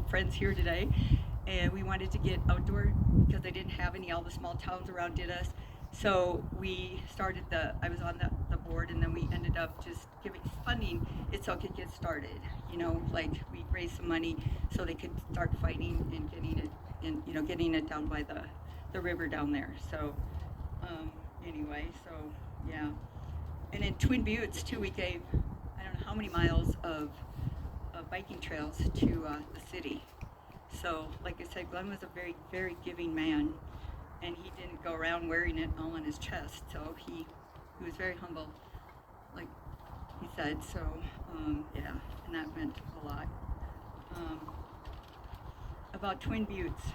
Friends here today, and we wanted to get outdoor because they didn't have any. All the small towns around did us. So we started I was on the board, and then we ended up just giving funding it so it could get started. Like we raised some money so they could start fighting and getting it down by the river down there. So um, anyway, so yeah. And in Twin Buttes too, we gave I don't know how many miles of biking trails to the city. So, like I said, Glenn was a very, very giving man, and he didn't go around wearing it all on his chest. So he was very humble, like he said. So yeah, and that meant a lot. Um, about Twin Buttes,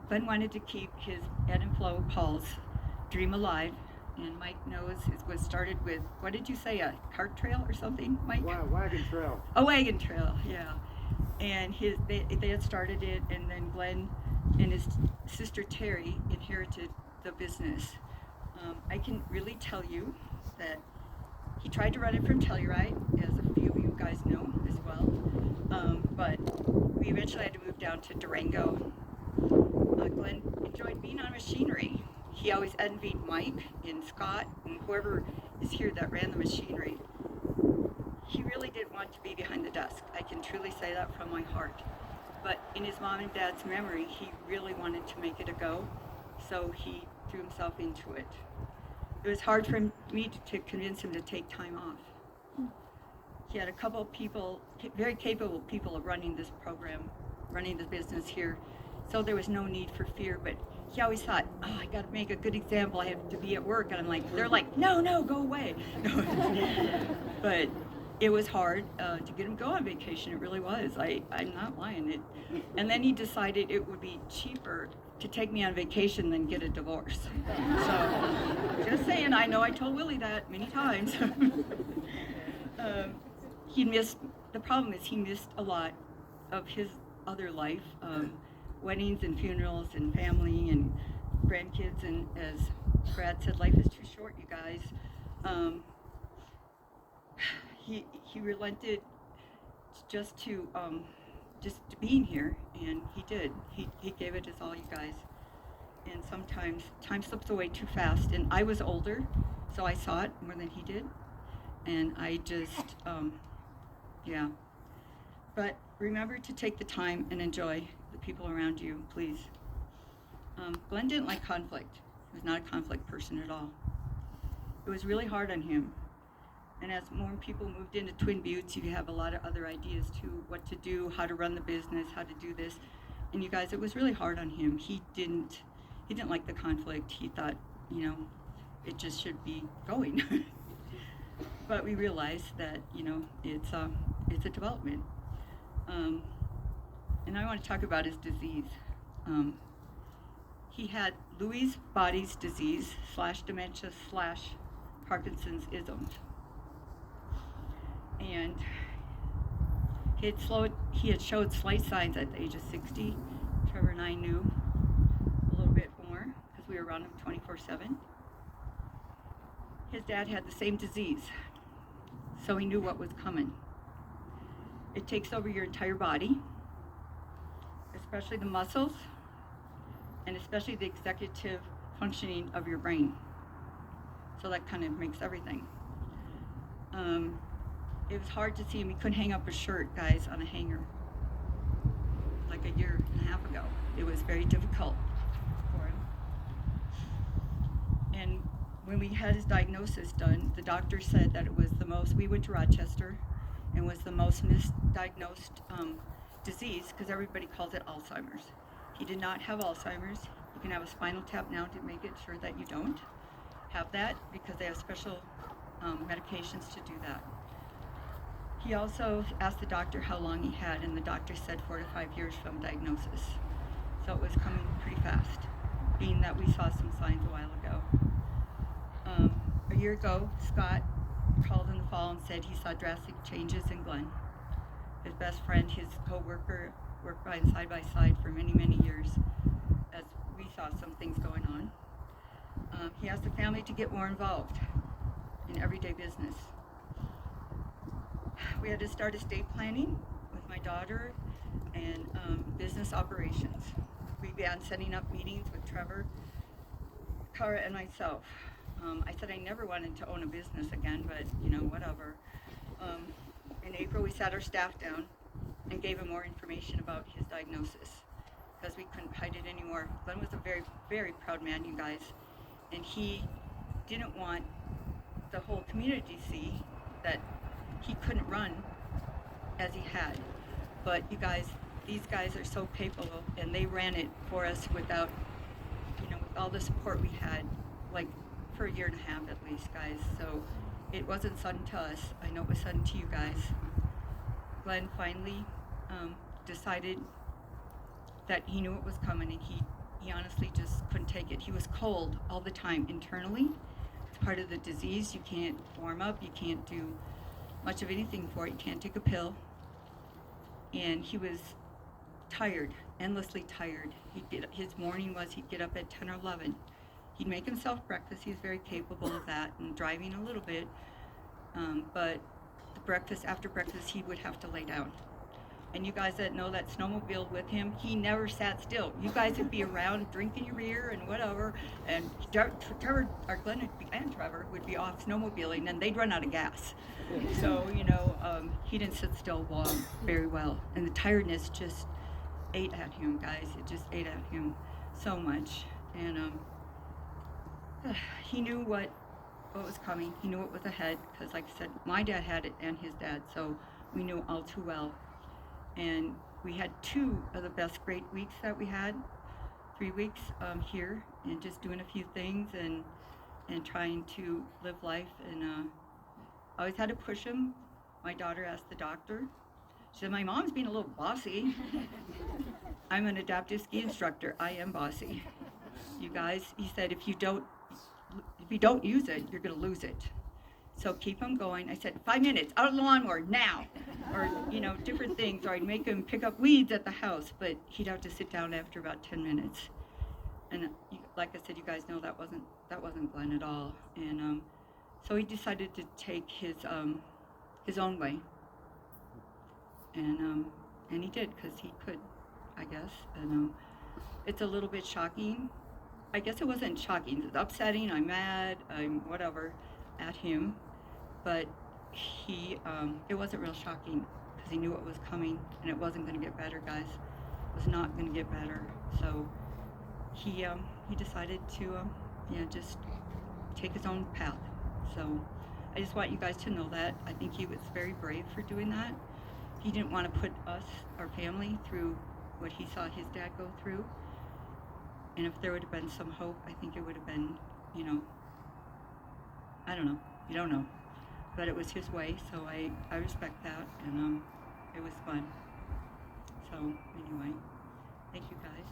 Glenn wanted to keep his Ed and Flo Paul's dream alive, and Mike knows it was started with, what did you say, a cart trail or something, Mike? Wagon trail. A wagon trail, yeah. And they had started it, and then Glenn and his sister Terry inherited the business. I can really tell you that he tried to run it from Telluride, as a few of you guys know as well. But we eventually had to move down to Durango. Glenn enjoyed being on machinery. He always envied Mike and Scott and whoever is here that ran the machinery. He really didn't want to be behind the desk. I can truly say that from my heart. But in his mom and dad's memory, he really wanted to make it a go, so he threw himself into it. It was hard for me to convince him to take time off. He had a couple of people, very capable people of running this program, running the business here, so there was no need for fear, but he always thought, oh, I gotta make a good example, I have to be at work, and they're like, no, go away. But it was hard to get him to go on vacation, it really was, I'm not lying. And then he decided it would be cheaper to take me on vacation than get a divorce. So, just saying, I know I told Willie that many times. The problem is he missed a lot of his other life, weddings and funerals and family and grandkids, and as Brad said, life is too short, you guys. He relented just to being here, and he did. He gave it his all, you guys. And sometimes time slips away too fast, and I was older, so I saw it more than he did, and I just yeah. But remember to take the time and enjoy the people around you, please. Glenn didn't like conflict. He was not a conflict person at all. It was really hard on him. And as more people moved into Twin Buttes, you have a lot of other ideas too, what to do, how to run the business, how to do this. And you guys, it was really hard on him. He didn't like the conflict. He thought, it just should be going. But we realized that, it's a development. And I want to talk about his disease. He had Lewy body's disease / dementia / Parkinson's isms. And he had showed slight signs at the age of 60. Trevor and I knew a little bit more because we were around him 24/7. His dad had the same disease, so he knew what was coming. It takes over your entire body, especially the muscles, and especially the executive functioning of your brain. So that kind of makes everything. It was hard to see him. He couldn't hang up a shirt, guys, on a hanger like a year and a half ago. It was very difficult for him. And when we had his diagnosis done, the doctor said that it was we went to Rochester, and was the most misdiagnosed disease, because everybody calls it Alzheimer's. He did not have Alzheimer's. You can have a spinal tap now to make it sure that you don't have that, because they have special medications to do that. He also asked the doctor how long he had, and the doctor said 4 to 5 years from diagnosis. So it was coming pretty fast, being that we saw some signs a while ago. A year ago, Scott called in the fall and said he saw drastic changes in Glenn. His best friend, his co-worker, worked side by side for many, many years as we saw some things going on. He asked the family to get more involved in everyday business. We had to start estate planning with with my daughter and business operations. We began setting up meetings with Trevor, Cara, and myself. I said I never wanted to own a business again, but whatever. Um, in April, we sat our staff down and gave him more information about his diagnosis because we couldn't hide it anymore. Glenn was a very, very proud man, you guys, and he didn't want the whole community to see that he couldn't run as he had. But you guys, these guys are so capable, and they ran it for us without, with all the support we had, like for a year and a half at least, guys. So it wasn't sudden to us. I know it was sudden to you guys. Glenn finally decided that he knew it was coming, and he honestly just couldn't take it. He was cold all the time internally. It's part of the disease. You can't warm up. You can't do much of anything for it. You can't take a pill. And he was tired, endlessly tired. His morning was he'd get up at 10 or 11. He'd make himself breakfast. He was very capable of that, and driving a little bit. But after breakfast, he would have to lay down. And you guys that know that snowmobile with him, he never sat still. You guys would be around drinking your beer and whatever, and Trevor, or Glenn and Trevor would be off snowmobiling, and they'd run out of gas. So, he didn't sit still long very well. And the tiredness just ate at him, guys. It just ate at him so much. And he knew what was coming. He knew what was ahead, because like I said, my dad had it and his dad, so we knew all too well. And we had 2 of the best great weeks that we had, 3 weeks here, and just doing a few things and trying to live life. And I always had to push him. My daughter asked the doctor. She said, "My mom's being a little bossy." I'm an adaptive ski instructor. I am bossy. You guys, he said, if you don't use it, you're gonna lose it. So keep him going. I said, 5 minutes, out of the lawnmower, now. Or, different things. Or I'd make him pick up weeds at the house, but he'd have to sit down after about 10 minutes. And like I said, you guys know that wasn't Glenn at all. And so he decided to take his own way. And he did, because he could, I guess. And it's a little bit shocking. I guess it wasn't shocking. It's upsetting. I'm mad. I'm whatever at him. But it wasn't real shocking, because he knew it was coming, and it wasn't going to get better, guys. It was not going to get better. So he decided to just take his own path. So I just want you guys to know that. I think he was very brave for doing that. He didn't want to put us, our family, through what he saw his dad go through. And if there would have been some hope, I think it would have been, I don't know. You don't know. But it was his way, so I respect that, and it was fun. So anyway, thank you guys.